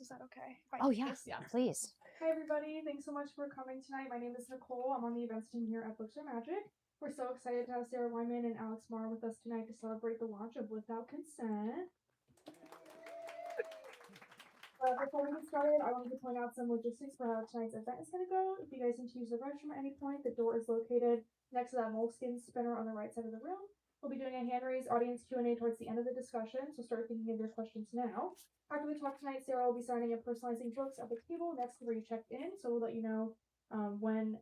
Is that okay? Oh, yes. Yeah, please. Hi, everybody. Thanks so much for coming tonight. My name is Nicole. I'm on the events team here at Books Are Magic. We're so excited to have Sarah Weinman and Alex Marr with us tonight to celebrate the launch of Without Consent. Before we get started, I wanted to point out some logistics for how tonight's event is going to go. If you guys need to use the restroom at any point, the door is located next to that moleskin spinner on the right side of the room. We'll be doing a hand raise audience Q&A towards the end of the discussion, so start thinking of your questions now. After the talk tonight, Sarah will be signing and personalizing books at the table next to where you checked in, so we'll let you know when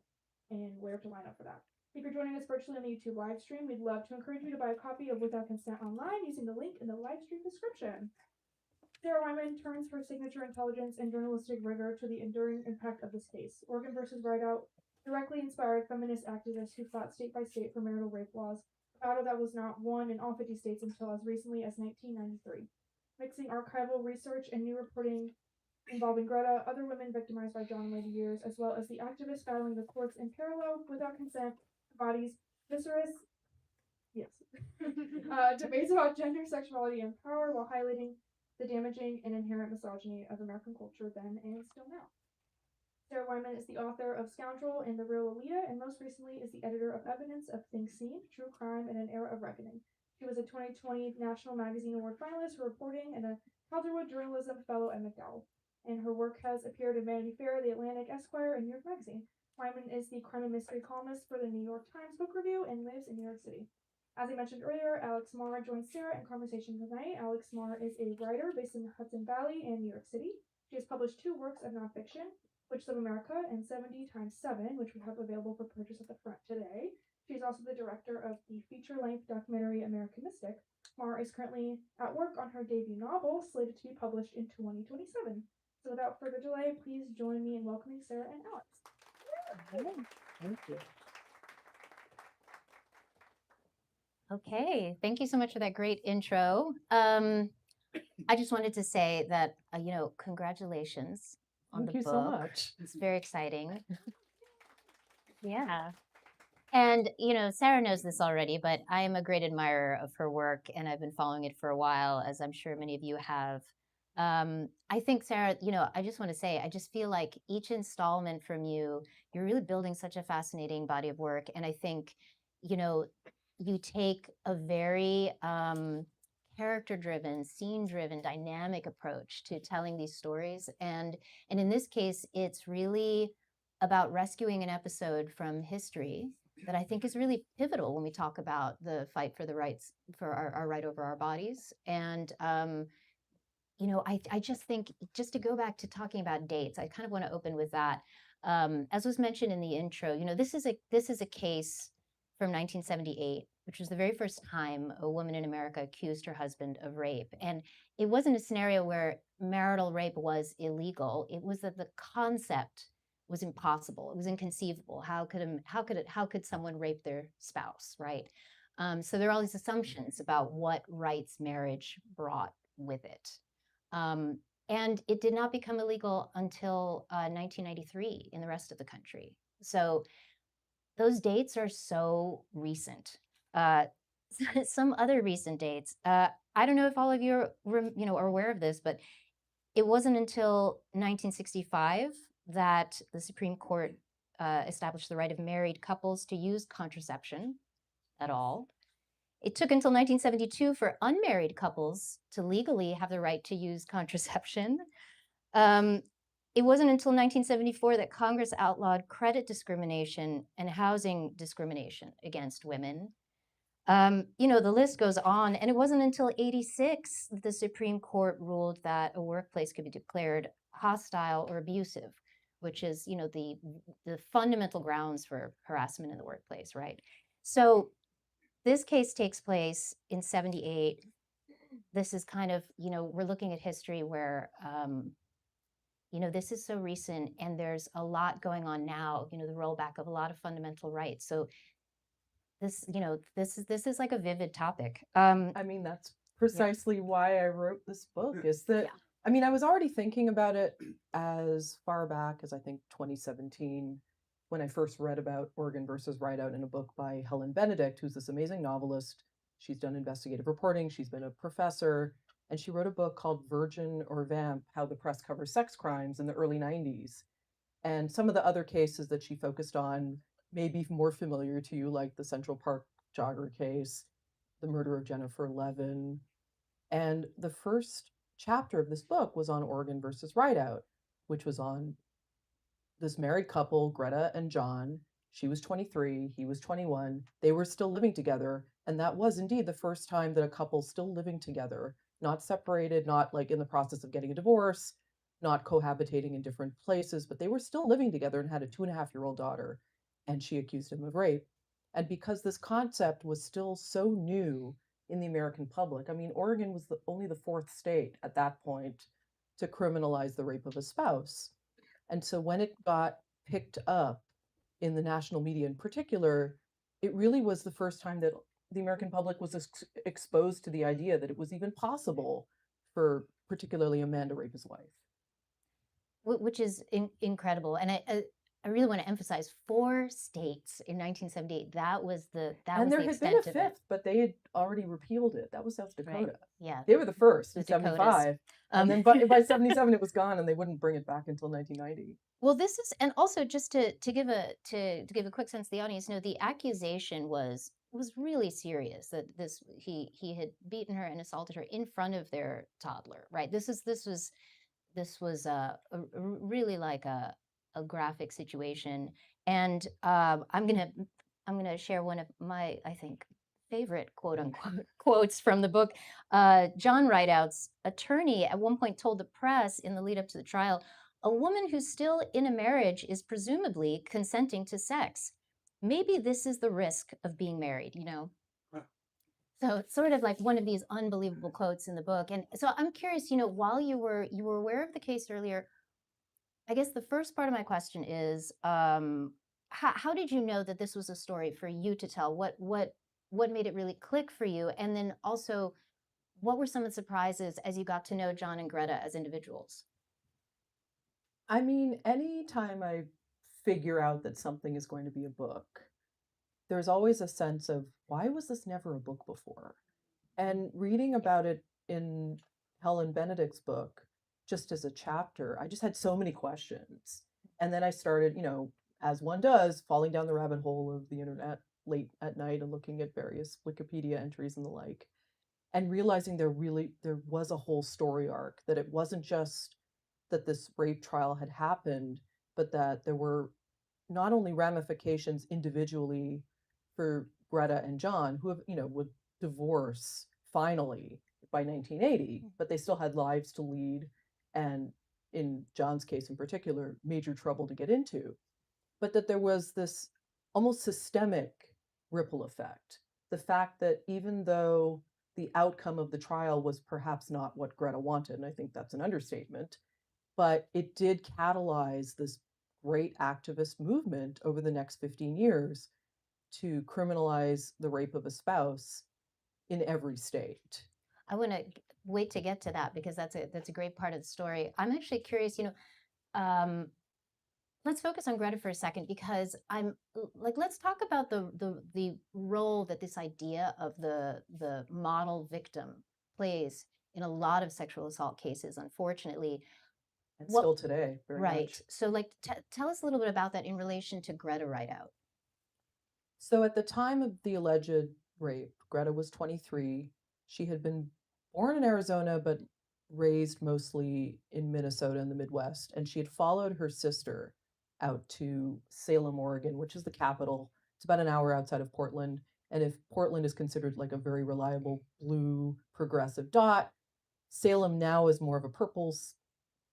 and where to line up for that. If you're joining us virtually on the YouTube live stream, we'd love to encourage you to buy a copy of Without Consent online using the link in the live stream description. Sarah Weinman turns her signature intelligence and journalistic rigor to the enduring impact of this case. Oregon versus Rideout directly inspired feminist activists who fought state by state for marital rape laws, a battle that was not won in all 50 states until as recently as 1993. Mixing archival research and new reporting involving Greta, other women victimized by John Wayne years, as well as the activists battling the courts in parallel without consent, bodies, viscerous, yes, debates about gender, sexuality, and power while highlighting the damaging and inherent misogyny of American culture then and still now. Sarah Weinman is the author of Scoundrel and The Real Aaliyah, and most recently is the editor of Evidence of Things Seen, True Crime in an Era of Reckoning. She was a 2020 National Magazine Award finalist for reporting and a Calderwood Journalism Fellow at McDowell. And her work has appeared in Vanity Fair, The Atlantic, Esquire, and New York Magazine. Weinman is the crime and mystery columnist for the New York Times Book Review and lives in New York City. As I mentioned earlier, Alex Marr joins Sarah in conversation tonight. Alex Marr is a writer based in the Hudson Valley and New York City. She has published 2 works of nonfiction, Witches of America and 70 times 7, which we have available for purchase at the front today. She's also the director of the feature-length documentary American Mystic. Marr is currently at work on her debut novel, slated to be published in 2027. So without further delay, please join me in welcoming Sarah and Alex. Thank you. Okay, thank you so much for that great intro. I just wanted to say that, congratulations on the book. Thank you so much. It's very exciting. Yeah. And, Sarah knows this already, but I am a great admirer of her work, and I've been following it for a while, as I'm sure many of you have. I think, Sarah, I just want to say, I just feel like each installment from you, you're really building such a fascinating body of work. And I think, you take a very character-driven, scene-driven, dynamic approach to telling these stories. And in this case, it's really about rescuing an episode from history that I think is really pivotal when we talk about the fight for the rights, for our right over our bodies. And, I just think, just to go back to talking about dates, I kind of want to open with that. As was mentioned in the intro, this is a case from 1978, which was the very first time a woman in America accused her husband of rape. And it wasn't a scenario where marital rape was illegal. It was that the concept was impossible. It was inconceivable. How could someone rape their spouse, right? So there are all these assumptions about what rights marriage brought with it. And it did not become illegal until 1993 in the rest of the country. So those dates are so recent. Some other recent dates. I don't know if all of you are aware of this, but it wasn't until 1965 that the Supreme Court established the right of married couples to use contraception at all. It took until 1972 for unmarried couples to legally have the right to use contraception. It wasn't until 1974 that Congress outlawed credit discrimination and housing discrimination against women. The list goes on, and it wasn't until 86 that the Supreme Court ruled that a workplace could be declared hostile or abusive, which is, the fundamental grounds for harassment in the workplace, right? So this case takes place in 78. This is kind of, we're looking at history where, this is so recent, and there's a lot going on now, the rollback of a lot of fundamental rights. So this is like a vivid topic. That's precisely why I wrote this book, is that, I was already thinking about it as far back as I think 2017, when I first read about Oregon versus Rideout in a book by Helen Benedict, who's this amazing novelist. She's done investigative reporting. She's been a professor, and she wrote a book called Virgin or Vamp: How the Press Covers Sex Crimes in the early 90s. And some of the other cases that she focused on may be more familiar to you, like the Central Park jogger case, the murder of Jennifer Levin. And the first chapter of this book was on Oregon versus Rideout, which was on this married couple, Greta and John. She was 23, he was 21. They were still living together. And that was indeed the first time that a couple still living together, not separated, not like in the process of getting a divorce, not cohabitating in different places, but they were still living together and had a 2.5-year-old daughter. And she accused him of rape. And because this concept was still so new in the American public, I mean, Oregon was only the fourth state at that point to criminalize the rape of a spouse. And so when it got picked up in the national media in particular, it really was the first time that the American public was exposed to the idea that it was even possible for particularly a man to rape his wife. Which is incredible. And I really want to emphasize 4 states in 1978. That was the And there the had been a extent of it. fifth, but they had already repealed it. That was South Dakota. Yeah. They were the first The in Dakotas. 75. And then by 77, it was gone, and they wouldn't bring it back until 1990. Well, this is, and also just to give a quick sense to the audience, the accusation was really serious, that he had beaten her and assaulted her in front of their toddler, right? This was really like a graphic situation. And I'm gonna share one of my, I think, favorite quote unquote quotes from the book. John Rideout's attorney at one point told the press in the lead up to the trial, "A woman who's still in a marriage is presumably consenting to sex. Maybe this is the risk of being married," So it's sort of like one of these unbelievable quotes in the book. And so I'm curious, while you were aware of the case earlier, I guess the first part of my question is, how did you know that this was a story for you to tell? What made it really click for you? And then also, what were some of the surprises as you got to know John and Greta as individuals? I mean, anytime I figure out that something is going to be a book, there's always a sense of, why was this never a book before? And reading about it in Helen Benedict's book, just as a chapter, I just had so many questions. And then I started, as one does, falling down the rabbit hole of the internet late at night and looking at various Wikipedia entries and the like, and realizing there was a whole story arc, that it wasn't just that this rape trial had happened, but that there were not only ramifications individually for Greta and John, who would divorce finally by 1980, but they still had lives to lead, and in John's case in particular, major trouble to get into. But that there was this almost systemic ripple effect. The fact that even though the outcome of the trial was perhaps not what Greta wanted, and I think that's an understatement, but it did catalyze this great activist movement over the next 15 years to criminalize the rape of a spouse in every state. I want to wait to get to that, because that's a great part of the story. I'm actually curious, let's focus on Greta for a second, because let's talk about the role that this idea of the model victim plays in a lot of sexual assault cases, unfortunately. And still today, very right. much. So tell us a little bit about that in relation to Greta Rideout. So at the time of the alleged rape, Greta was 23. She had been born in Arizona, but raised mostly in Minnesota in the Midwest. And she had followed her sister out to Salem, Oregon, which is the capital. It's about an hour outside of Portland. And if Portland is considered like a very reliable blue progressive dot, Salem now is more of a purple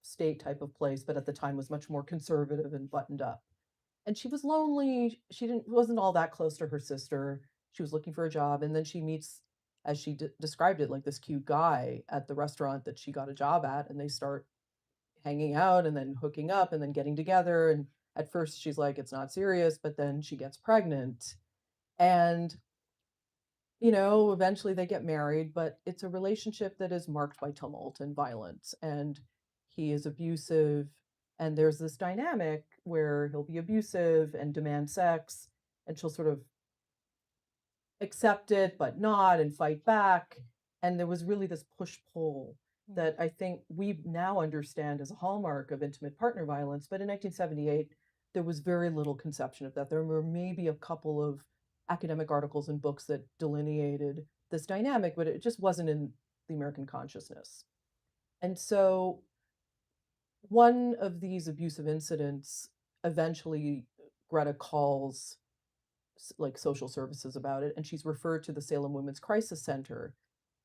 state type of place, but at the time was much more conservative and buttoned up. And she was lonely. She wasn't all that close to her sister. She was looking for a job, and then she meets, as she described it, like this cute guy at the restaurant that she got a job at, and they start hanging out and then hooking up and then getting together. And at first she's like, it's not serious, but then she gets pregnant, and eventually they get married, but it's a relationship that is marked by tumult and violence, and he is abusive. And there's this dynamic where he'll be abusive and demand sex, and she'll sort of accept it, but not, and fight back. And there was really this push-pull that I think we now understand as a hallmark of intimate partner violence. But in 1978, there was very little conception of that. There were maybe a couple of academic articles and books that delineated this dynamic, but it just wasn't in the American consciousness. And so one of these abusive incidents, eventually Greta calls like social services about it, and she's referred to the Salem Women's Crisis Center,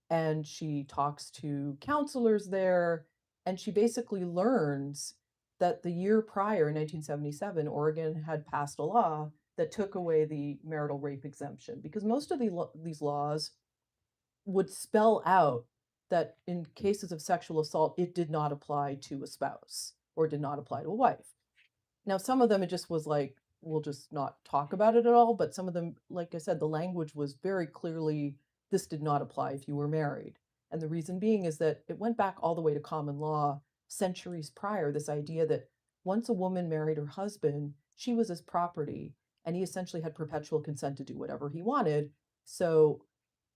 and she talks to counselors there, and she basically learns that the year prior in 1977 Oregon had passed a law that took away the marital rape exemption, because most of these laws would spell out that in cases of sexual assault it did not apply to a spouse or did not apply to a wife. Now, some of them, it just was like, we'll just not talk about it at all. But some of them, like I said, the language was very clearly, this did not apply if you were married. And the reason being is that it went back all the way to common law centuries prior, this idea that once a woman married her husband, she was his property, and he essentially had perpetual consent to do whatever he wanted. So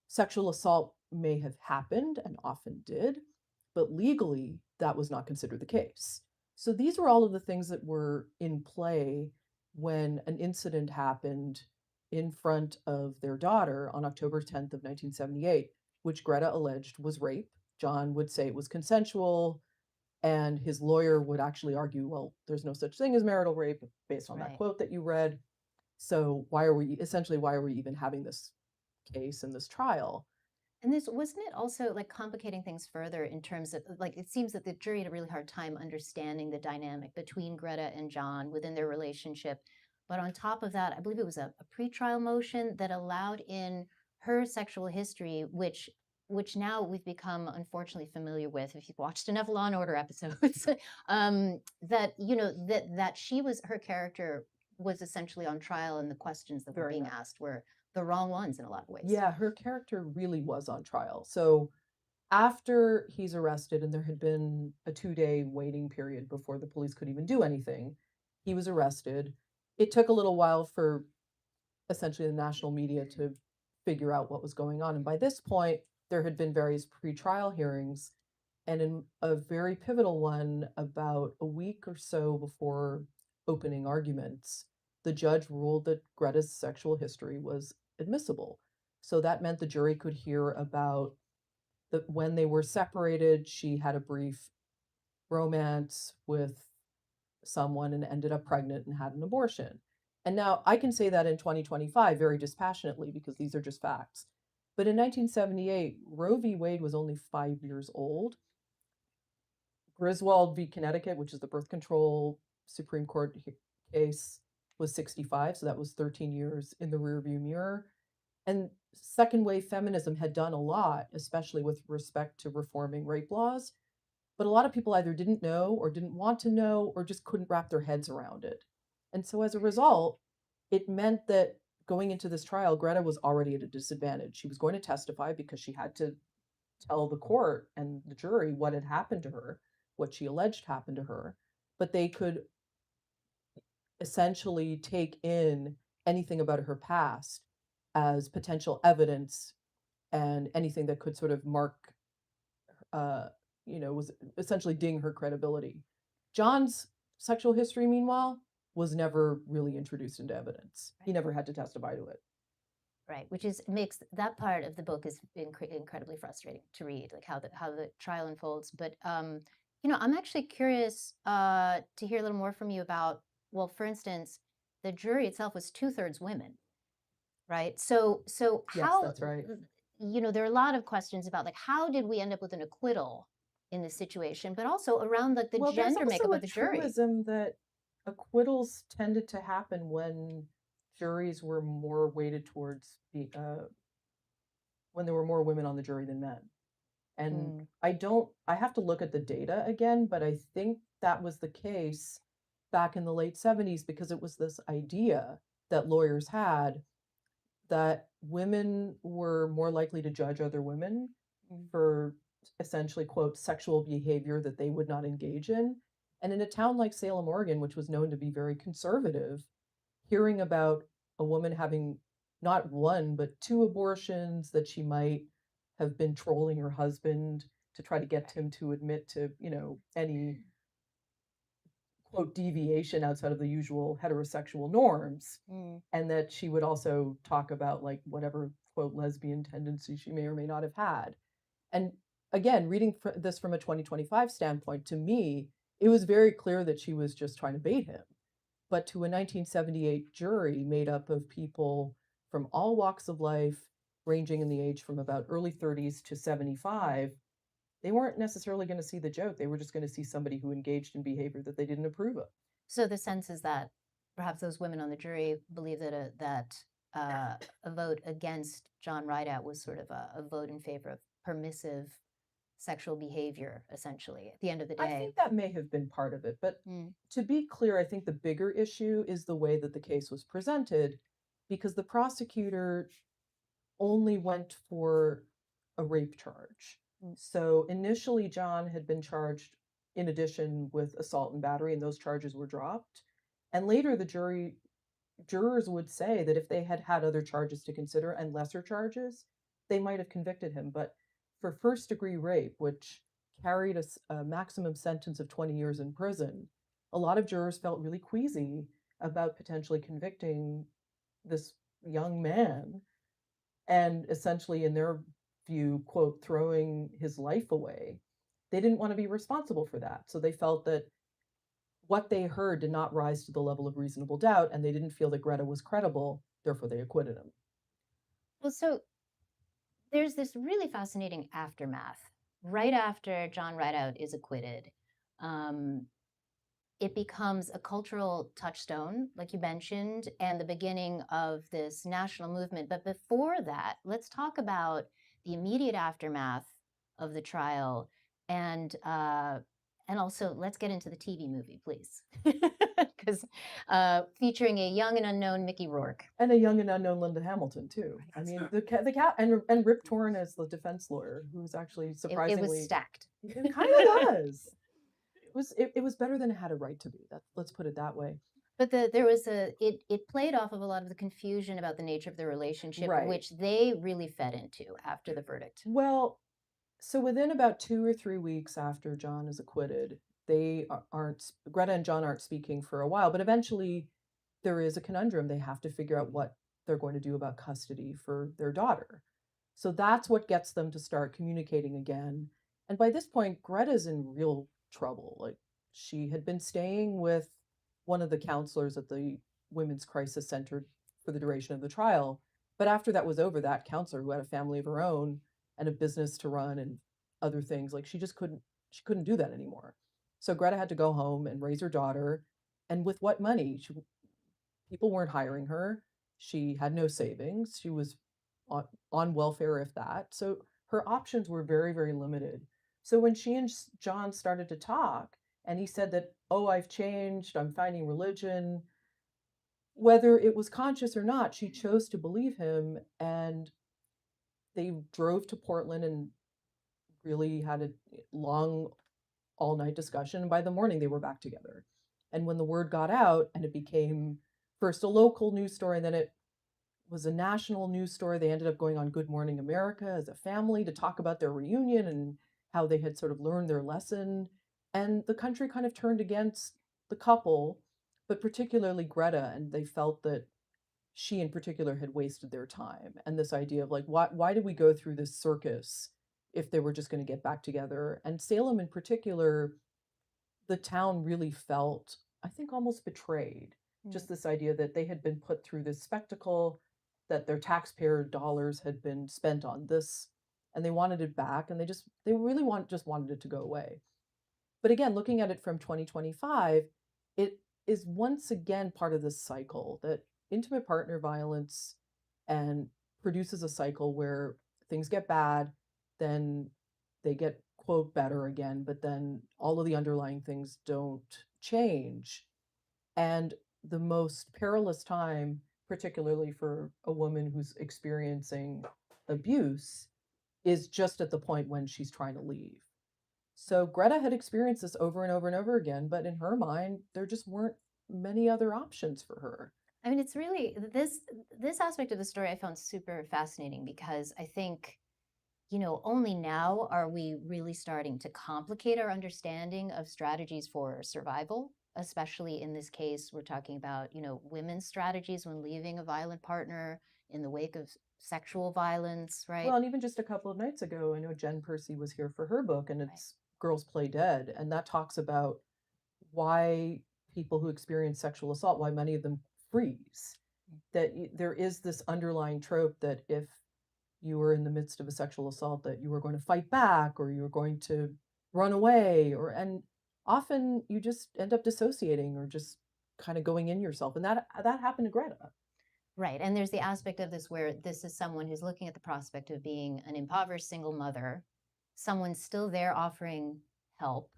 sexual assault may have happened and often did, but legally that was not considered the case. So these were all of the things that were in play when an incident happened in front of their daughter on October 10th of 1978, which Greta alleged was rape. John would say it was consensual, and his lawyer would actually argue, well, there's no such thing as marital rape based on that Right. quote that you read. So why are we even having this case and this trial? And this wasn't it also like complicating things further in terms of like it seems that the jury had a really hard time understanding the dynamic between Greta and John within their relationship. But on top of that, I believe it was a pretrial motion that allowed in her sexual history, which now we've become unfortunately familiar with if you've watched enough Law and Order episodes, that that she was her character was essentially on trial, and the questions that were Very being much. asked were the wrong ones in a lot of ways. Yeah, her character really was on trial. So after he's arrested, and there had been a 2-day waiting period before the police could even do anything, he was arrested. It took a little while for essentially the national media to figure out what was going on. And by this point, there had been various pretrial hearings. And in a very pivotal one, about a week or so before opening arguments, the judge ruled that Greta's sexual history was admissible. So that meant the jury could hear about when they were separated, she had a brief romance with someone and ended up pregnant and had an abortion. And now I can say that in 2025 very dispassionately because these are just facts. But in 1978, Roe v. Wade was only 5 years old. Griswold v. Connecticut, which is the birth control Supreme Court case, was 65. So that was 13 years in the rearview mirror. And second wave feminism had done a lot, especially with respect to reforming rape laws. But a lot of people either didn't know or didn't want to know or just couldn't wrap their heads around it. And so as a result, it meant that going into this trial, Greta was already at a disadvantage. She was going to testify because she had to tell the court and the jury what had happened to her, what she alleged happened to her. But they could essentially take in anything about her past as potential evidence, and anything that could sort of mark was essentially ding her credibility. John's sexual history, meanwhile, was never really introduced into evidence. He never had to testify to it. Right, which is makes that part of the book is incredibly frustrating to read, like how the trial unfolds. But I'm actually curious to hear a little more from you about, well, for instance, the jury itself was 2/3 women, right? So Yes, how that's right. there are a lot of questions about like how did we end up with an acquittal in this situation, but also around like the Well, there's gender makeup also a of the jury. truism that acquittals tended to happen when juries were more weighted towards when there were more women on the jury than men. And I have to look at the data again, but I think that was the case back in the late 70s because it was this idea that lawyers had that women were more likely to judge other women for essentially, quote, sexual behavior that they would not engage in. And in a town like Salem, Oregon, which was known to be very conservative, hearing about a woman having not one, but two abortions, that she might have been trolling her husband to try to get him to admit to, any quote deviation outside of the usual heterosexual norms. Mm. And that she would also talk about like whatever quote lesbian tendency she may or may not have had. And again, reading this from a 2025 standpoint, to me, it was very clear that she was just trying to bait him. But to a 1978 jury made up of people from all walks of life, ranging in the age from about early 30s to 75, they weren't necessarily going to see the joke. They were just going to see somebody who engaged in behavior that they didn't approve of. So the sense is that perhaps those women on the jury believe that a vote against John Rideout was sort of a vote in favor of permissive sexual behavior, essentially, at the end of the day. I think that may have been part of it. But to be clear, I think the bigger issue is the way that the case was presented, because the prosecutor only went for a rape charge. So initially, John had been charged in addition with assault and battery, and those charges were dropped. And later, the jurors would say that if they had had other charges to consider and lesser charges, they might have convicted him. But for first degree rape, which carried a maximum sentence of 20 years in prison, a lot of jurors felt really queasy about potentially convicting this young man and essentially, in their view, quote, throwing his life away. They didn't want to be responsible for that. So they felt that what they heard did not rise to the level of reasonable doubt, and they didn't feel that Greta was credible, therefore they acquitted him. Well, so there's this really fascinating aftermath. Right after John Rideout is acquitted, it becomes a cultural touchstone, like you mentioned, and the beginning of this national movement. But before that, let's talk about the immediate aftermath of the trial, and also let's get into the TV movie, please, because featuring a young and unknown Mickey Rourke and a young and unknown Linda Hamilton too. I mean, the cat and Rip Torn as the defense lawyer, who's actually surprisingly it was stacked. It kind of was. It was better than it had a right to be. Let's put it that way. But it played off of a lot of the confusion about the nature of the relationship, Right. which they really fed into after the verdict. Well, so within about 2 or 3 weeks after John is acquitted, Greta and John aren't speaking for a while, but eventually there is a conundrum. They have to figure out what they're going to do about custody for their daughter. So that's what gets them to start communicating again. And by this point, Greta's in real trouble. Like, she had been staying with one of the counselors at the Women's Crisis Center for the duration of the trial. But after that was over, that counselor, who had a family of her own and a business to run and other things, like, she couldn't do that anymore. So Greta had to go home and raise her daughter. And with what money? People weren't hiring her. She had no savings. She was on welfare, if that. So her options were very, very limited. So when she and John started to talk, and he said that, oh, I've changed, I'm finding religion, whether it was conscious or not, she chose to believe him. And they drove to Portland and really had a long all-night discussion. And by the morning, they were back together. And when the word got out and it became first a local news story, and then it was a national news story, they ended up going on Good Morning America as a family to talk about their reunion and how they had sort of learned their lesson. And the country kind of turned against the couple, but particularly Greta, and they felt that she in particular had wasted their time. And this idea of like, why did we go through this circus if they were just going to get back together? And Salem in particular, the town really felt, I think, almost betrayed. Just this idea that they had been put through this spectacle, that their taxpayer dollars had been spent on this, and they wanted it back, and they really wanted it to go away. But again, looking at it from 2025, it is once again part of this cycle that intimate partner violence and produces a cycle where things get bad, then they get, quote, better again, but then all of the underlying things don't change. And the most perilous time, particularly for a woman who's experiencing abuse, is just at the point when she's trying to leave. So Greta had experienced this over and over and over again, but in her mind, there just weren't many other options for her. I mean, it's really this aspect of the story I found super fascinating, because I think only now are we really starting to complicate our understanding of strategies for survival, especially in this case, we're talking about, women's strategies when leaving a violent partner in the wake of sexual violence, right? Well, and even just a couple of nights ago, I know Jen Percy was here for her book, and it's Girls Play Dead, and that talks about why people who experience sexual assault, why many of them freeze. That there is this underlying trope that if you were in the midst of a sexual assault, that you were going to fight back or you were going to run away, and often you just end up dissociating or just kind of going in yourself, and that happened to Greta. Right. And there's the aspect of this where this is someone who's looking at the prospect of being an impoverished single mother, someone still there offering help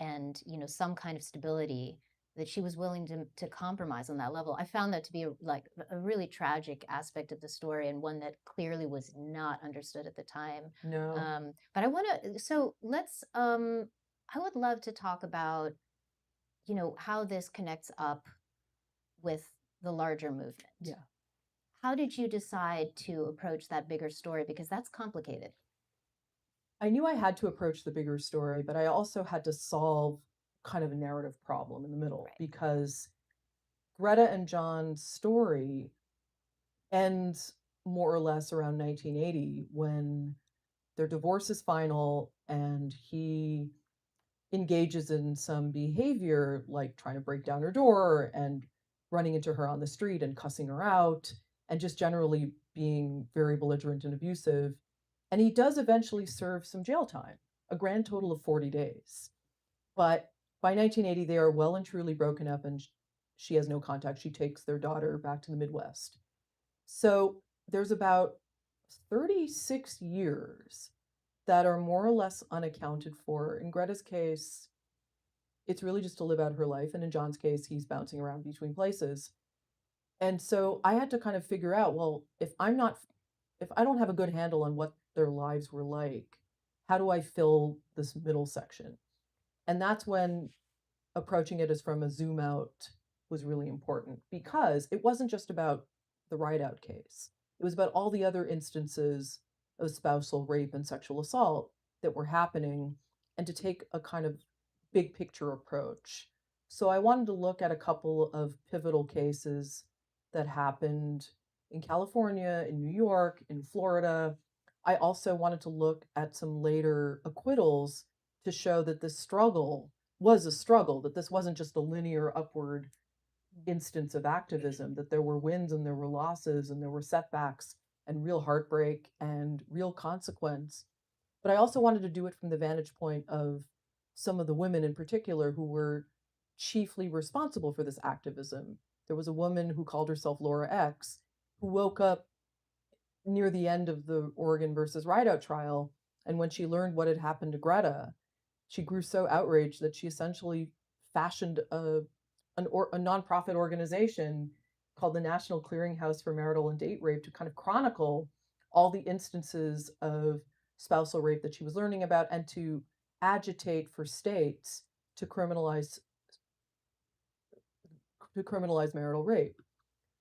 and, some kind of stability, that she was willing to compromise on that level. I found that to be a really tragic aspect of the story, and one that clearly was not understood at the time. No. But I would love to talk about, how this connects up with the larger movement. Yeah. How did you decide to approach that bigger story? Because that's complicated. I knew I had to approach the bigger story, but I also had to solve kind of a narrative problem in the middle, Right. because Greta and John's story ends more or less around 1980 when their divorce is final and he engages in some behavior like trying to break down her door and running into her on the street and cussing her out and just generally being very belligerent and abusive. And he does eventually serve some jail time, a grand total of 40 days. But by 1980, they are well and truly broken up, and she has no contact. She takes their daughter back to the Midwest. So there's about 36 years that are more or less unaccounted for. In Greta's case, it's really just to live out her life. And in John's case, he's bouncing around between places. And so I had to kind of figure out, well, if I don't have a good handle on what their lives were like, how do I fill this middle section? And that's when approaching it as from a zoom out was really important, because it wasn't just about the Rideout case. It was about all the other instances of spousal rape and sexual assault that were happening, and to take a kind of big picture approach. So I wanted to look at a couple of pivotal cases that happened in California, in New York, in Florida. I also wanted to look at some later acquittals to show that this struggle was a struggle, that this wasn't just a linear upward instance of activism, that there were wins and there were losses and there were setbacks and real heartbreak and real consequence. But I also wanted to do it from the vantage point of some of the women in particular who were chiefly responsible for this activism. There was a woman who called herself Laura X, who woke up near the end of the Oregon versus Rideout trial, and when she learned what had happened to Greta, she grew so outraged that she essentially fashioned a nonprofit organization called the National Clearinghouse for Marital and Date Rape to kind of chronicle all the instances of spousal rape that she was learning about, and to agitate for states to criminalize marital rape.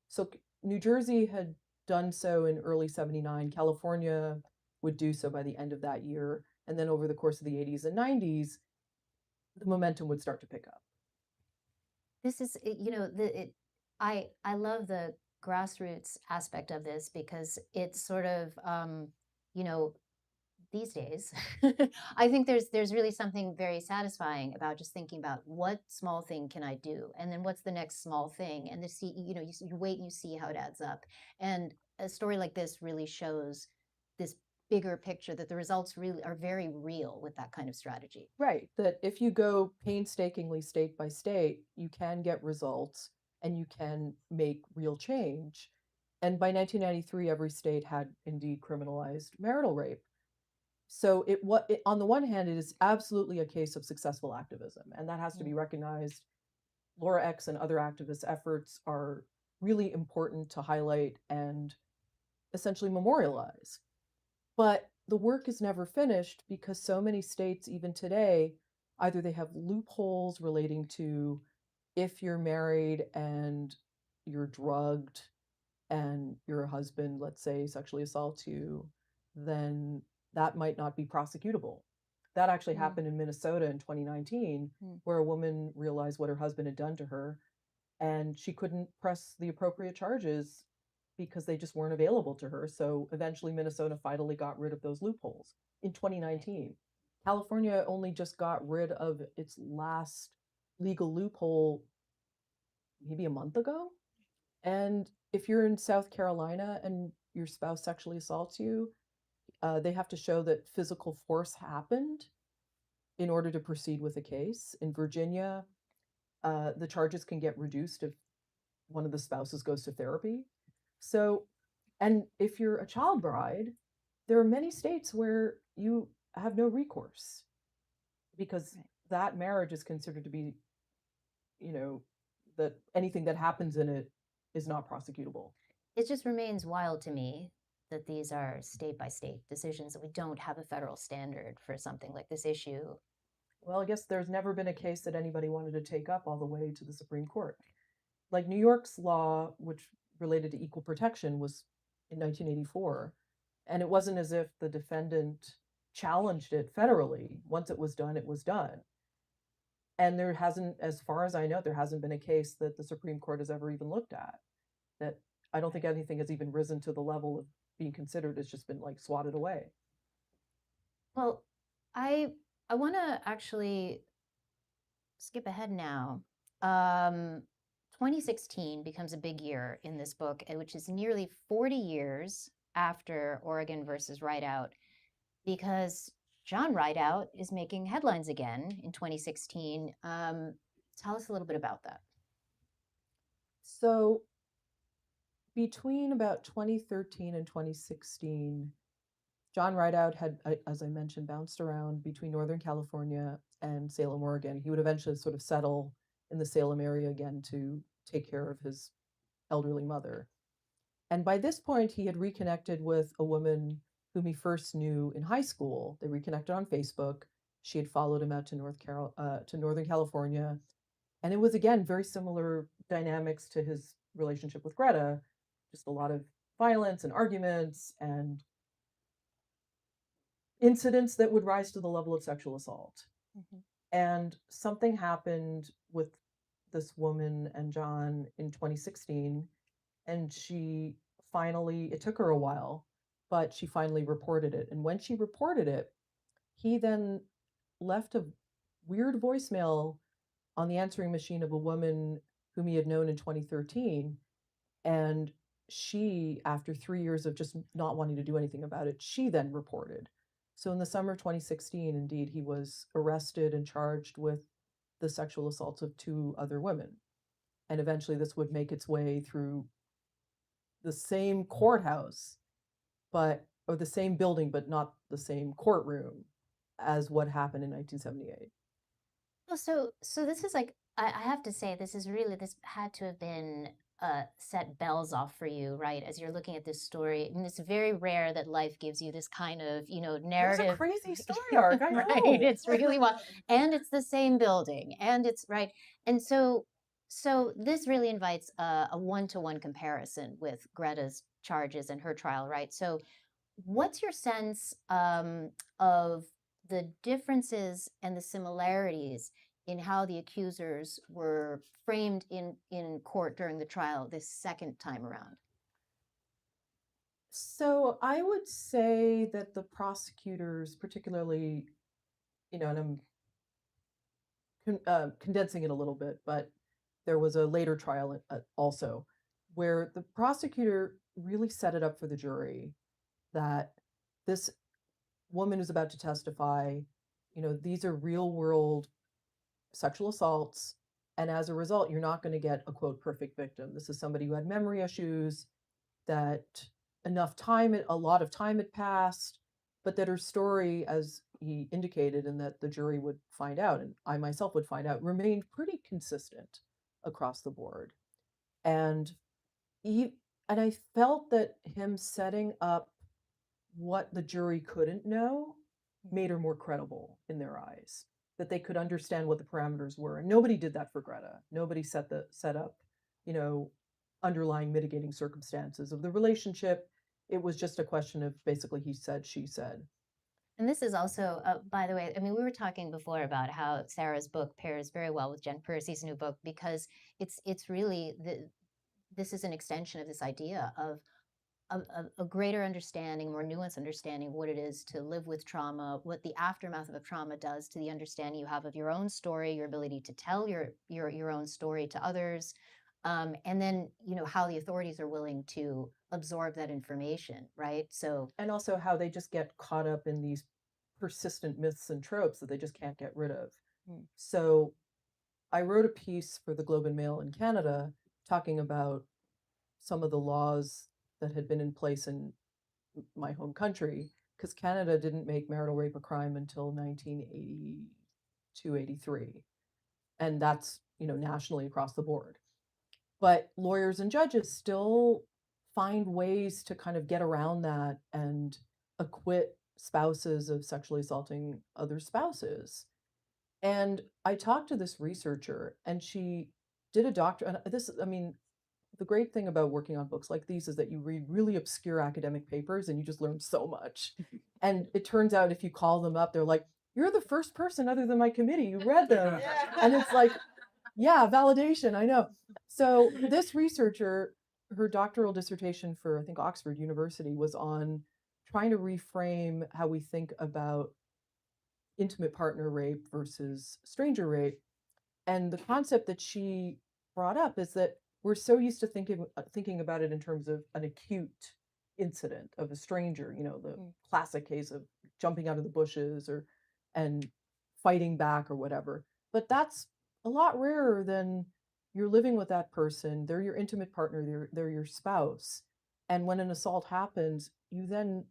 So New Jersey had done so in early 79. California would do so by the end of that year. And then over the course of the 80s and 90s, the momentum would start to pick up. This is, I love the grassroots aspect of this, because it's sort of, these days, I think there's really something very satisfying about just thinking about what small thing can I do, and then what's the next small thing, and you wait and you see how it adds up. And a story like this really shows this bigger picture, that the results really are very real with that kind of strategy. Right. That if you go painstakingly state by state, you can get results and you can make real change. And by 1993, every state had indeed criminalized marital rape. So on the one hand, it is absolutely a case of successful activism, and that has to be recognized. Laura X and other activists' efforts are really important to highlight and essentially memorialize. But the work is never finished, because so many states, even today, either they have loopholes relating to, if you're married and you're drugged and your husband, let's say, sexually assaults you, then that might not be prosecutable. That actually Mm. happened in Minnesota in 2019, Mm. where a woman realized what her husband had done to her, and she couldn't press the appropriate charges because they just weren't available to her. So eventually, Minnesota finally got rid of those loopholes in 2019. California only just got rid of its last legal loophole maybe a month ago. And if you're in South Carolina and your spouse sexually assaults you, they have to show that physical force happened in order to proceed with a case. In Virginia, the charges can get reduced if one of the spouses goes to therapy. So, and if you're a child bride, there are many states where you have no recourse because Right. that marriage is considered to be, you know, that anything that happens in it is not prosecutable. It just remains wild to me that these are state by state decisions, that we don't have a federal standard for something like this issue. Well, I guess there's never been a case that anybody wanted to take up all the way to the Supreme Court. Like New York's law, which related to equal protection, was in 1984. And it wasn't as if the defendant challenged it federally. Once it was done, it was done. And there hasn't, as far as I know, there hasn't been a case that the Supreme Court has ever even looked at. That I don't think anything has even risen to the level of being considered. It's just been like swatted away. Well, I want to actually skip ahead now. 2016 becomes a big year in this book, which is nearly 40 years after Oregon versus Rideout, because John Rideout is making headlines again in 2016. Tell us a little bit about that. So between about 2013 and 2016, John Rideout had, as I mentioned, bounced around between Northern California and Salem, Oregon. He would eventually sort of settle in the Salem area again to take care of his elderly mother. And by this point, he had reconnected with a woman whom he first knew in high school. They reconnected on Facebook. She had followed him out to Northern California, and it was again very similar dynamics to his relationship with Greta, just a lot of violence and arguments and incidents that would rise to the level of sexual assault. Mm-hmm. And something happened with this woman and John in 2016, and she finally, it took her a while, but she finally reported it. And when she reported it, he then left a weird voicemail on the answering machine of a woman whom he had known in 2013. And she, after 3 years of just not wanting to do anything about it, she then reported. So in the summer of 2016, indeed, he was arrested and charged with the sexual assaults of 2 other women. And eventually this would make its way through the same courthouse, or the same building, but not the same courtroom as what happened in 1978. Well, so this is like, I have to say, this had to have been set bells off for you, right? As you're looking at this story, and it's very rare that life gives you this kind of, narrative. It was a crazy story arc, I know. Right, it's really wild, and it's the same building, and it's right, and so this really invites a one-to-one comparison with Greta's charges and her trial, right? So, what's your sense of the differences and the similarities in how the accusers were framed in court during the trial this second time around? So I would say that the prosecutors, particularly, and I'm condensing it a little bit, but there was a later trial also where the prosecutor really set it up for the jury that this woman who's about to testify, these are real world sexual assaults. And as a result, you're not going to get a quote perfect victim. This is somebody who had memory issues, that a lot of time had passed, but that her story, as he indicated, and that the jury would find out, and I myself would find out, remained pretty consistent across the board. And and I felt that him setting up what the jury couldn't know made her more credible in their eyes, that they could understand what the parameters were. And nobody did that for Greta. Nobody set up, underlying mitigating circumstances of the relationship. It was just a question of basically he said, she said. And this is also, by the way, I mean, we were talking before about how Sarah's book pairs very well with Jen Percy's new book because it's really this is an extension of this idea of a greater understanding, more nuanced understanding of what it is to live with trauma, what the aftermath of a trauma does to the understanding you have of your own story, your ability to tell your own story to others, and then how the authorities are willing to absorb that information, right? So And also how they just get caught up in these persistent myths and tropes that they just can't get rid of. Mm. So I wrote a piece for the Globe and Mail in Canada talking about some of the laws that had been in place in my home country, because Canada didn't make marital rape a crime until 1982, 83. And that's, nationally across the board. But lawyers and judges still find ways to kind of get around that and acquit spouses of sexually assaulting other spouses. And I talked to this researcher and she did a doctorate. And this, I mean, the great thing about working on books like these is that you read really obscure academic papers and you just learn so much. And it turns out if you call them up, they're like, you're the first person other than my committee who read them. And it's like, yeah, validation, I know. So this researcher, her doctoral dissertation for, I think, Oxford University was on trying to reframe how we think about intimate partner rape versus stranger rape. And the concept that she brought up is that we're so used to thinking about it in terms of an acute incident of a stranger, the classic case of jumping out of the bushes or and fighting back or whatever. But that's a lot rarer than you're living with that person, they're your intimate partner, they're your spouse. And when an assault happens, you then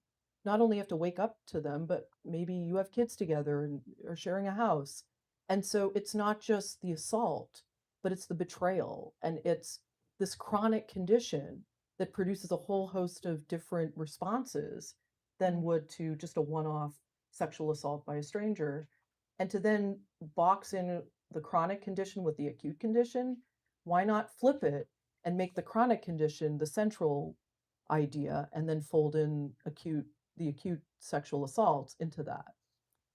not only have to wake up to them, but maybe you have kids together and are sharing a house. And so it's not just the assault, but it's the betrayal. And it's this chronic condition that produces a whole host of different responses than would to just a one off sexual assault by a stranger. And to then box in the chronic condition with the acute condition, why not flip it and make the chronic condition the central idea and then fold in the acute sexual assaults into that?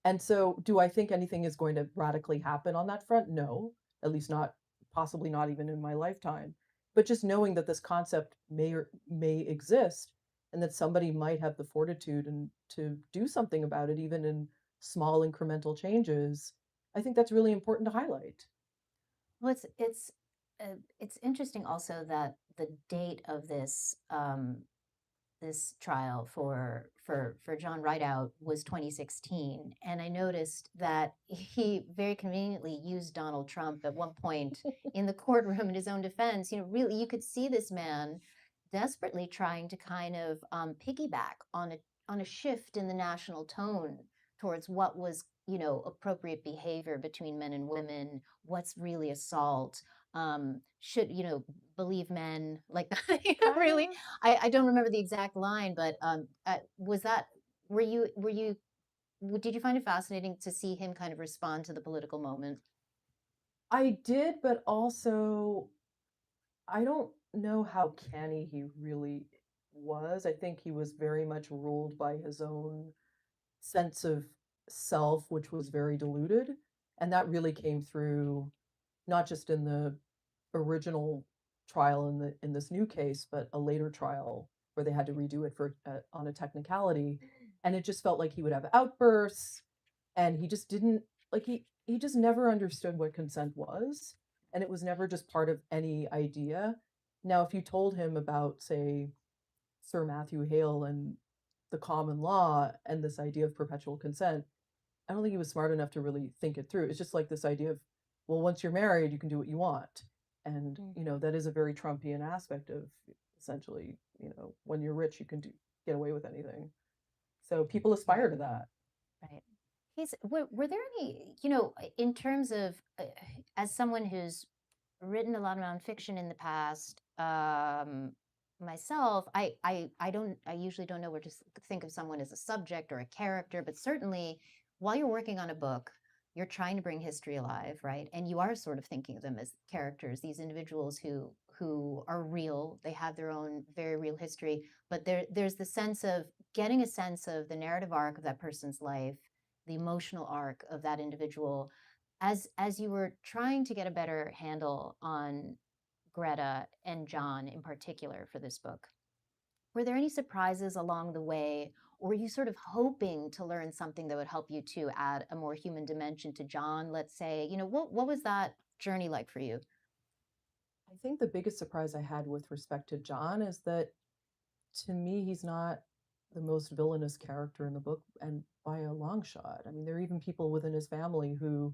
And so, do I think anything is going to radically happen on that front? No, at least not, possibly not even in my lifetime. But just knowing that this concept may exist and that somebody might have the fortitude and to do something about it, even in small incremental changes, I think that's really important to highlight. well, it's interesting also that the date of this trial for John Rideout was 2016, and I noticed that he very conveniently used Donald Trump at one point in the courtroom in his own defense. Really, you could see this man desperately trying to kind of piggyback on a shift in the national tone towards what was appropriate behavior between men and women, what's really assault, should believe men like that. Really, I don't remember the exact line, but was that did you find it fascinating to see him kind of respond to the political moment? I did, but also I don't know how canny he really was. I think he was very much ruled by his own sense of self, which was very diluted. And that really came through not just in the original trial in this new case, but a later trial where they had to redo it for on a technicality. And it just felt like he would have outbursts, and he just didn't like he just never understood what consent was, and it was never just part of any idea. Now, if you told him about, say, Sir Matthew Hale and the common law and this idea of perpetual consent, I don't think he was smart enough to really think it through. It's just like this idea of, well, once you're married, you can do what you want. And, that is a very Trumpian aspect of essentially, when you're rich, you can get away with anything. So people aspire to that. Right. Were there any, in terms of, as someone who's written a lot of nonfiction in the past, myself, I usually don't know where to think of someone as a subject or a character, but certainly while you're working on a book, you're trying to bring history alive, right? And you are sort of thinking of them as characters, these individuals who are real. They have their own very real history, but there's the sense of getting a sense of the narrative arc of that person's life, the emotional arc of that individual. As you were trying to get a better handle on Greta and John in particular for this book, were there any surprises along the way, or were you sort of hoping to learn something that would help you to add a more human dimension to John, let's say? What was that journey like for you? I think the biggest surprise I had with respect to John is that to me, he's not the most villainous character in the book, and by a long shot. I mean, there are even people within his family who,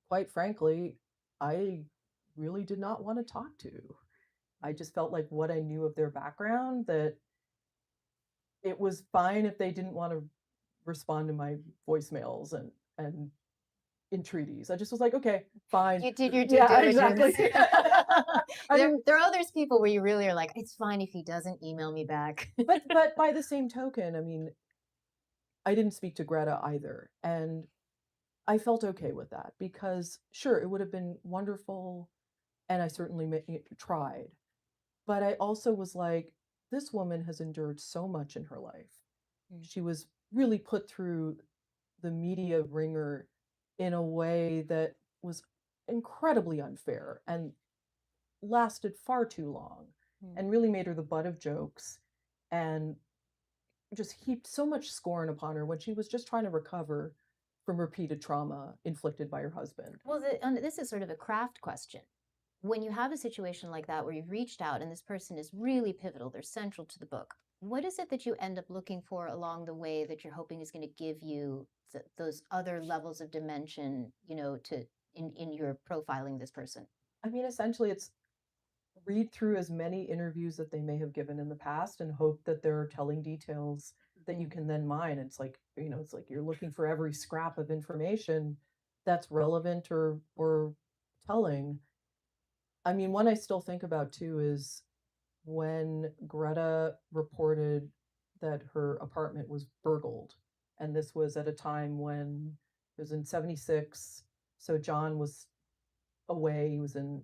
quite frankly, I really did not want to talk to. I just felt like what I knew of their background, that it was fine if they didn't want to respond to my voicemails and entreaties. I just was like, okay, fine. You did your due Yeah, diligence. exactly. There are those people where you really are like, it's fine if he doesn't email me back. but by the same token, I mean, I didn't speak to Greta either, and I felt okay with that because sure, it would have been wonderful, and I certainly tried. But I also was like, this woman has endured so much in her life. Mm. She was really put through the media ringer in a way that was incredibly unfair and lasted far too long and really made her the butt of jokes and just heaped so much scorn upon her when she was just trying to recover from repeated trauma inflicted by her husband. Well, this is sort of a craft question. When you have a situation like that where you've reached out and this person is really pivotal, they're central to the book, what is it that you end up looking for along the way that you're hoping is going to give you those other levels of dimension, in your profiling this person? I mean, essentially, it's read through as many interviews that they may have given in the past and hope that they're telling details that you can then mine. It's like, it's like you're looking for every scrap of information that's relevant or telling. I mean, one I still think about too is when Greta reported that her apartment was burgled. And this was at a time when it was in 76. So John was away. He was in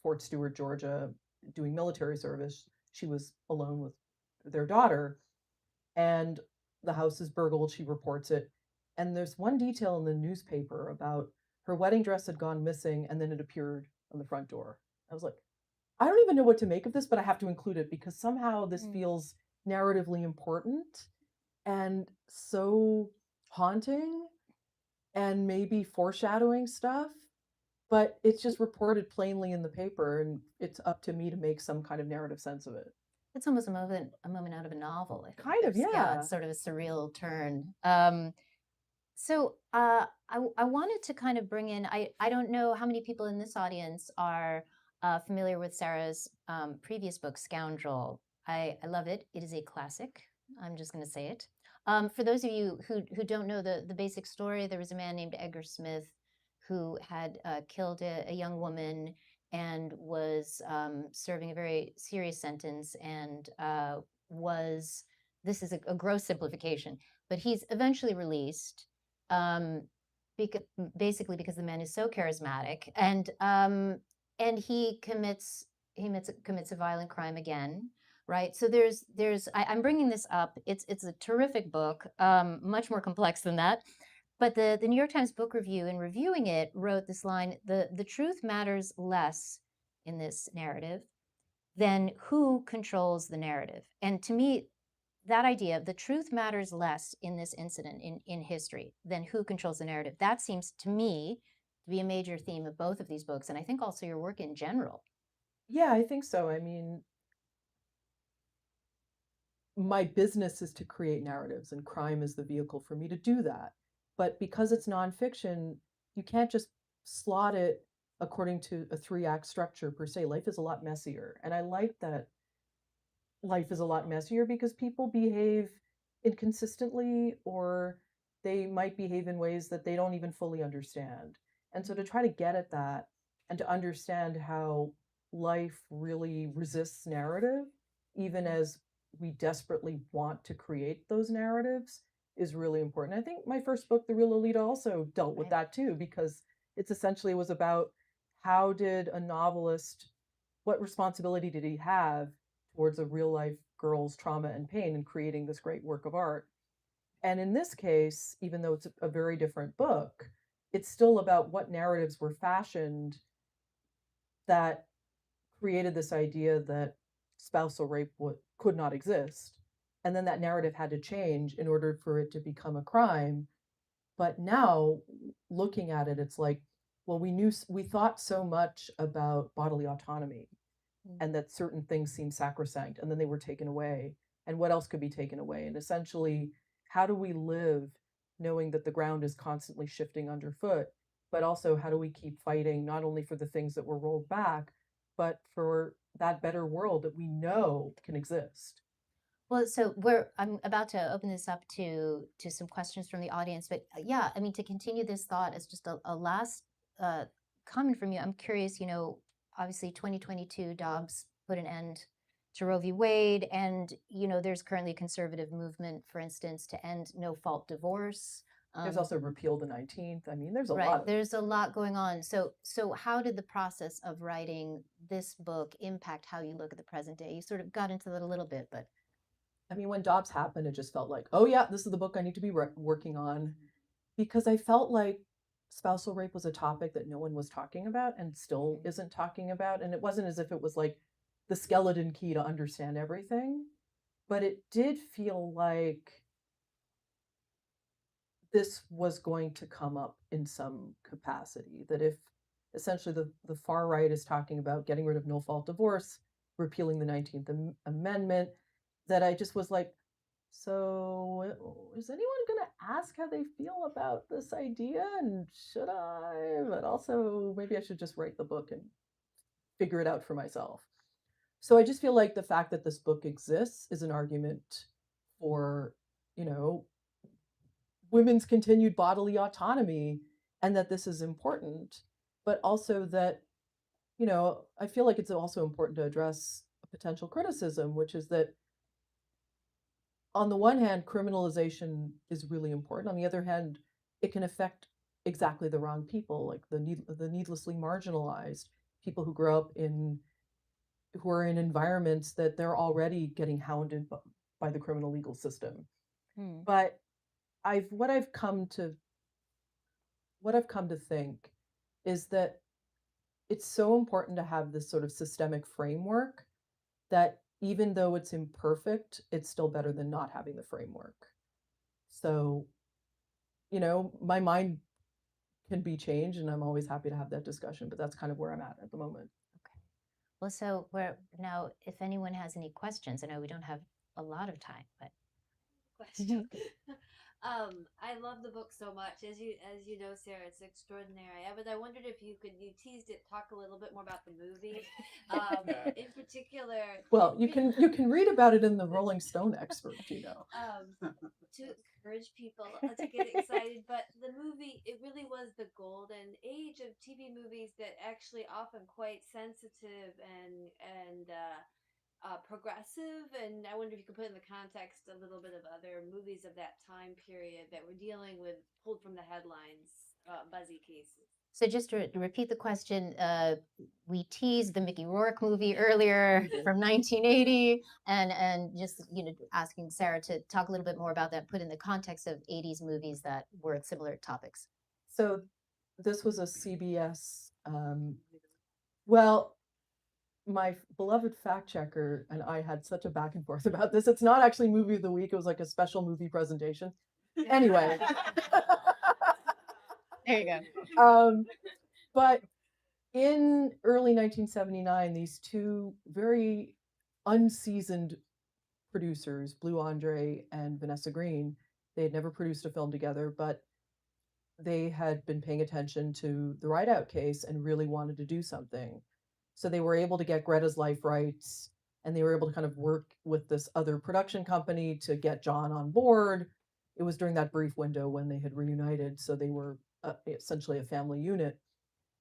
Fort Stewart, Georgia, doing military service. She was alone with their daughter, and the house is burgled. She reports it. And there's one detail in the newspaper about her wedding dress had gone missing and then it appeared on the front door. I was like, I don't even know what to make of this, but I have to include it because somehow this feels narratively important and so haunting and maybe foreshadowing stuff, but it's just reported plainly in the paper and it's up to me to make some kind of narrative sense of it. It's almost a moment out of a novel. I think. Kind of, yeah. It's sort of a surreal turn. So I wanted to kind of bring in, I don't know how many people in this audience are familiar with Sarah's previous book, Scoundrel. I love it. It is a classic. I'm just going to say it. For those of you who don't know the basic story, there was a man named Edgar Smith who had killed a young woman and was serving a very serious sentence and this is a gross simplification, but he's eventually released um, basically because the man is so charismatic and he commits a violent crime again, right? So I'm bringing this up. It's a terrific book, much more complex than that. But the New York Times Book Review, in reviewing it, wrote this line: the truth matters less in this narrative than who controls the narrative. And to me, that idea of the truth matters less in this incident in history than who controls the narrative, that seems to me to be a major theme of both of these books, and I think also your work in general. Yeah, I think so. I mean, my business is to create narratives, and crime is the vehicle for me to do that. But because it's nonfiction, you can't just slot it according to a 3-act structure per se. Life is a lot messier. And I like that life is a lot messier because people behave inconsistently or they might behave in ways that they don't even fully understand. And so to try to get at that and to understand how life really resists narrative, even as we desperately want to create those narratives, is really important. I think my first book, The Real Lolita, also dealt with Right. that too, because it's essentially was about how did a novelist, what responsibility did he have towards a real life girl's trauma and pain in creating this great work of art. And in this case, even though it's a very different book, it's still about what narratives were fashioned that created this idea that spousal rape could not exist. And then that narrative had to change in order for it to become a crime. But now, looking at it, it's like, well, we thought so much about bodily autonomy and that certain things seemed sacrosanct, and then they were taken away. And what else could be taken away? And essentially, how do we live knowing that the ground is constantly shifting underfoot? But also, how do we keep fighting not only for the things that were rolled back, but for that better world that we know can exist? Well, so I'm about to open this up to some questions from the audience, but yeah, I mean, to continue this thought as just a last uh, comment from you, I'm curious, obviously 2022 Dobbs put an end to Roe v. Wade, and there's currently a conservative movement, for instance, to end no-fault divorce. There's also repeal the 19th. I mean, there's a Right, lot of there's a lot going on. So how did the process of writing this book impact how you look at the present day? You sort of got into that a little bit, but I mean, when Dobbs happened, it just felt like, oh yeah, this is the book I need to be working on, because I felt like spousal rape was a topic that no one was talking about and still isn't talking about. And it wasn't as if it was like the skeleton key to understand everything, but it did feel like this was going to come up in some capacity. That if essentially the far right is talking about getting rid of no fault divorce, repealing the 19th Amendment, that I just was like, so is anyone going to ask how they feel about this idea? And should I? But also, maybe I should just write the book and figure it out for myself. So I just feel like the fact that this book exists is an argument for, you know, women's continued bodily autonomy, and that this is important, but also that, I feel like it's also important to address a potential criticism, which is that on the one hand, criminalization is really important. On the other hand, it can affect exactly the wrong people, like the needlessly marginalized people who are in environments that they're already getting hounded by the criminal legal system. But I've what I've come to think is that it's so important to have this sort of systemic framework that even though it's imperfect, it's still better than not having the framework. So, my mind can be changed, and I'm always happy to have that discussion, but that's kind of where I'm at the moment. okay. Well, so we're now, if anyone has any questions, I know we don't have a lot of time, but question. I love the book so much. As you know, Sarah, it's extraordinary. But I wondered if you teased it, talk a little bit more about the movie, in particular. Well, you can read about it in the Rolling Stone expert, to encourage people to get excited. But the movie, it really was the golden age of TV movies that actually often quite sensitive and progressive, and I wonder if you could put in the context a little bit of other movies of that time period that were dealing with pulled from the headlines, buzzy cases. So just to repeat the question, we teased the Mickey Rourke movie earlier from 1980, and just asking Sarah to talk a little bit more about that, put in the context of 80s movies that were similar topics. So this was a CBS. Well, my beloved fact checker and I had such a back and forth about this. It's not actually movie of the week. It was like a special movie presentation. Anyway. There you go. But in early 1979, these two very unseasoned producers, Blue Andre and Vanessa Green, they had never produced a film together, but they had been paying attention to the Rideout case and really wanted to do something. So they were able to get Greta's life rights, and they were able to kind of work with this other production company to get John on board. It was during that brief window when they had reunited, so they were essentially a family unit.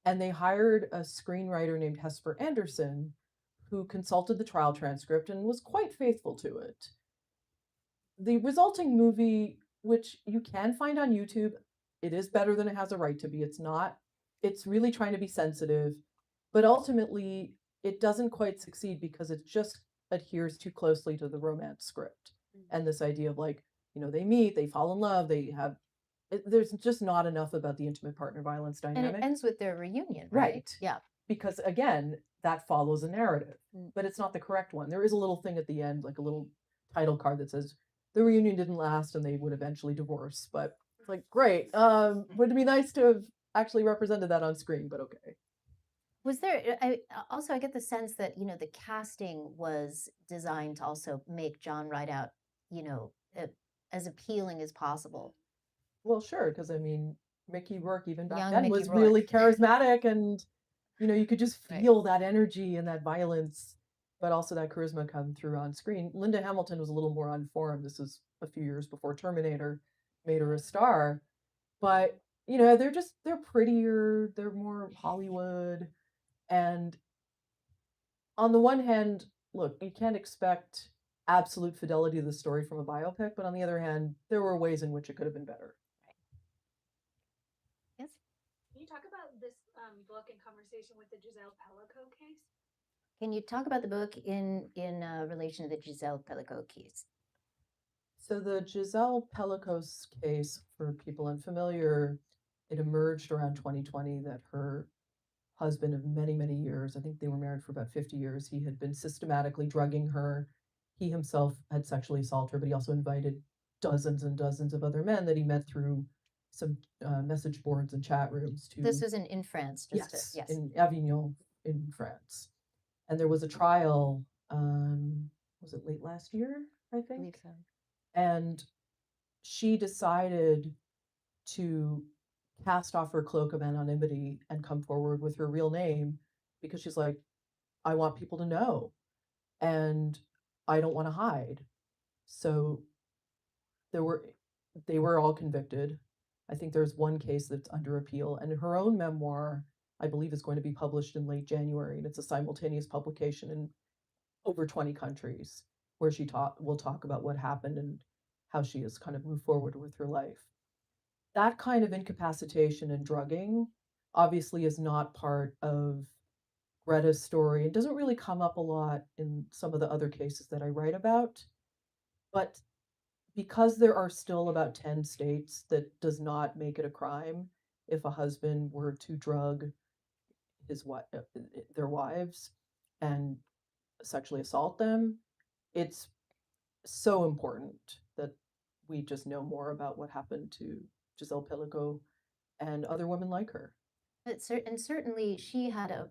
And they hired a screenwriter named Hesper Anderson, who consulted the trial transcript and was quite faithful to it. The resulting movie which you can find on YouTube. It is better than it has a right to be. It's really trying to be sensitive, but ultimately it doesn't quite succeed because it just adheres too closely to the romance script. And this idea of like, they meet, they fall in love, there's just not enough about the intimate partner violence And dynamic. it ends with their reunion, right? Right. Yeah. Because again, that follows a narrative, Mm. but it's not the correct one. There is a little thing at the end, like a little title card that says the reunion didn't last and they would eventually divorce. But it's like, great. Would it be nice to have actually represented that on screen? But okay. Was there, I get the sense that, the casting was designed to also make John Rideout, as appealing as possible. Well, sure, because I mean, Mickey Rourke even back Young then Mickey was Rourke. really charismatic, and you could just Right. feel that energy and that violence, but also that charisma come through on screen. Linda Hamilton was a little more unformed. This was a few years before Terminator made her a star, but they're prettier, they're more Hollywood, and on the one hand, look, you can't expect absolute fidelity to the story from a biopic, but on the other hand, there were ways in which it could have been better. Yes. Can you talk about this book in conversation with the Giselle Pellico case? Can you talk about the book in relation to the Giselle Pellico case? So the Giselle Pellicos case, for people unfamiliar, it emerged around 2020 that her husband of many, many years, I think they were married for about 50 years, he had been systematically drugging her. He himself had sexually assaulted her, but he also invited dozens and dozens of other men that he met through some message boards and chat rooms to. This was in France, Yes, yes. in Avignon in France. And there was a trial, was it late last year, I I think? believe so. And she decided to cast off her cloak of anonymity and come forward with her real name because she's like, I want people to know and I don't want to hide. So they were all convicted. I think there's one case that's under appeal, and her own memoir, I believe, is going to be published in late January, and it's a simultaneous publication in over 20 countries where will talk about what happened and how she has kind of moved forward with her life. That kind of incapacitation and drugging obviously is not part of Greta's story. It doesn't really come up a lot in some of the other cases that I write about. But because there are still about 10 states that does not make it a crime if a husband were to drug their wives and sexually assault them, it's so important that we just know more about what happened to Giselle Pellico and other women like her. And certainly she had a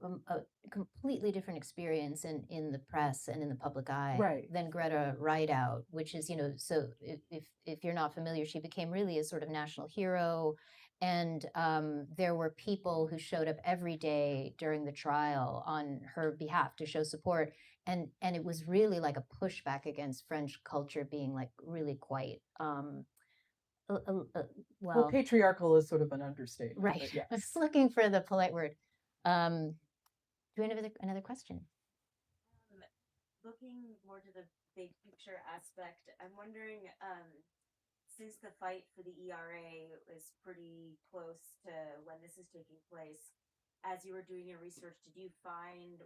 completely different experience in the press and in the public eye Right. than Greta Rideout, which is, so if you're not familiar, she became really a sort of national hero. And there were people who showed up every day during the trial on her behalf to show support. And it was really like a pushback against French culture being like really quite Well, patriarchal is sort of an understatement. right. But yes. I was looking for the polite word. Do we have another question? Looking more to the big picture aspect, I'm wondering, since the fight for the ERA is pretty close to when this is taking place, as you were doing your research,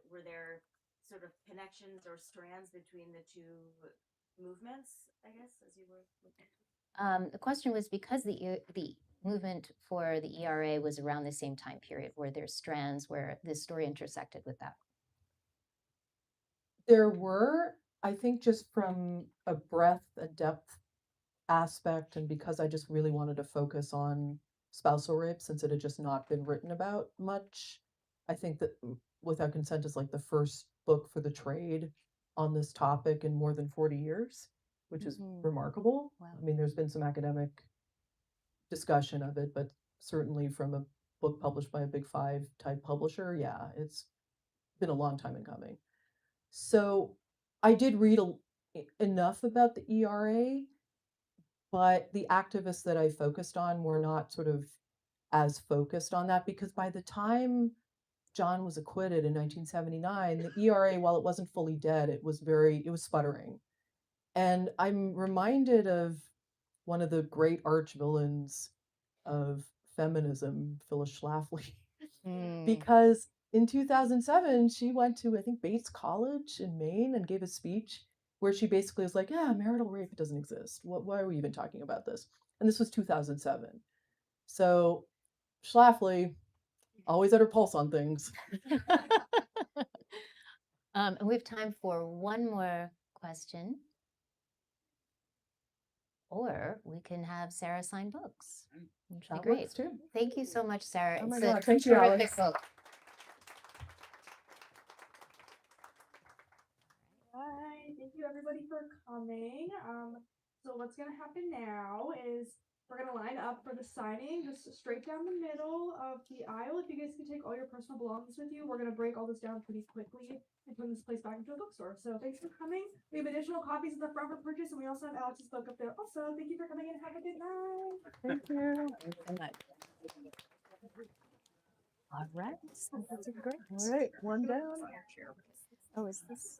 were there sort of connections or strands between the two movements, I guess, as you were looking? The question was because the movement for the ERA was around the same time period. Were there strands where this story intersected with that? There were, I think, just from a breadth and depth aspect, and because I just really wanted to focus on spousal rape since it had just not been written about much. I think that Without Consent is like the first book for the trade on this topic in more than 40 years, which is remarkable. Wow. I mean, there's been some academic discussion of it, but certainly from a book published by a Big Five type publisher, yeah, it's been a long time in coming. So I did read enough about the ERA, but the activists that I focused on were not sort of as focused on that because by the time John was acquitted in 1979, the ERA, while it wasn't fully dead, it was sputtering. And I'm reminded of one of the great arch villains of feminism, Phyllis Schlafly, Mm. because in 2007 she went to, I think, Bates College in Maine and gave a speech where she basically was like, yeah, marital rape doesn't exist. Why are we even talking about this? And this was 2007. So Schlafly, always at her pulse on things. And we have time for one more question. Or we can have Sarah sign books, which would That be great. works too. Thank you so much, Sarah. Oh my It's a God, thank you, terrific Alex. book. Hi, thank you everybody for coming. So what's gonna happen now is we're gonna line up for the signing, just straight down the middle of the aisle. If you guys can take all your personal belongings with you, we're gonna break all this down pretty quickly and turn this place back into a bookstore. So thanks for coming. We have additional copies at the front for purchase, and we also have Alex's book up there. Also, thank you for coming and have a good night. Thank you. Thanks so much. All right. So that's great. All right, one down. Oh, is this?